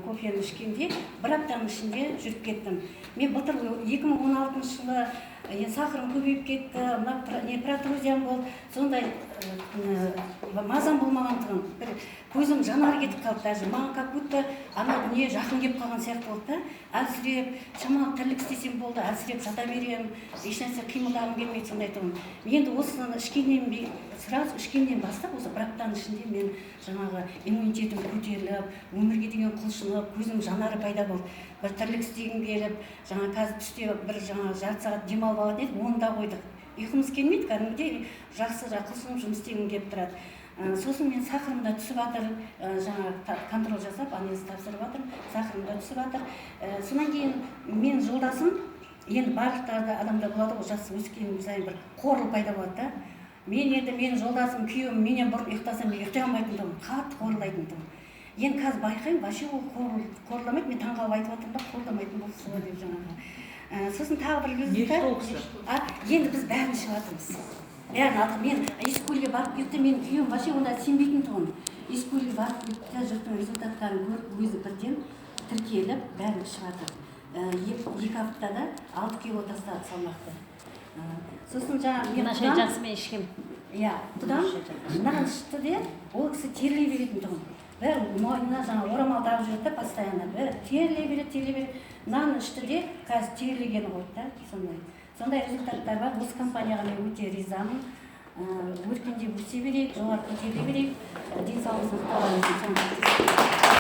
кофені ішкенде бір аптаның ішінде жүріп кеттім. Мен былтыр 2016 жылы сахарым көбейіп кетті, протрузиям болды, сондай мазам болмағандығын, көзім жанары кетіп қалды даже. Маған как будто ана дүние жақын келіп қалған сияқты болды да. Әлсіреп, шамалы тірлік істесем болды, әлсіреп жата берем, ешнәрсе қимылдағым келмейді, сондай тұрмын. Енді осыны сразу ішкеннен бастап, осы бір аптаның ішінде мен жаңағы иммунитетім көтеріліп, өмірге деген құлшынып, көзім жанары пайда болды. Бір тірлік істегім келіп, жаңа қазір түсте бір жарты сағат демалып алатын едік, оны да қойдық. Ұйқымыз келмейді, кәдімгідей жақсы құлшынып жұмыс істегім келіп тұрады. Сосын мен сахарым да түсіп жатыр, жаңа контроль жасап, анализ тапсырып жатыр, сахарым да түсіп жатыр. Сонан кейін мен жолдасым, енді барлықтарда адамда болады ғой, жас өскен сайын бір қорлық пайда болады да. Менің жолдасым, күйеуім менен бұрын ұйықтасам, мен ұйықтай алмайтындығым, қатты қорлайтындығым. Енді қазір байқаймын, вообще ол қорламайды, мен таңғалып айтып отырмын да, қорламайтын болсы деп жаңағы. Сосын тағы бір результат. Енді біз бәрін ішіп жатырмыз. Мен Искулге барып кетті, мен күйеуім вообще онда сенбейтін тұғын. Искулге барып кетті, жұрттың результаттарын көріп, өзі бірден тіркеліп, бәрін ішіп жатыр. 2 аптада 6 кило тастады салмақты. Сосын жаңағы мен Нашай жасымен ішкем. Бұдан нан ішті де, ол кісі терлей беретін тұғын. Бір мойнына жаңа орамал тағып жүрді постоянно. Бір терлей береді. Нан ішті де, қазір терлегені қойды да, сондай. Сондай результаттар бар. Осы компанияға мен өте ризамын. Өркендеп өсе берейік, жоғары көтеріле берейік. Денсаулығыңыз мықты болсын.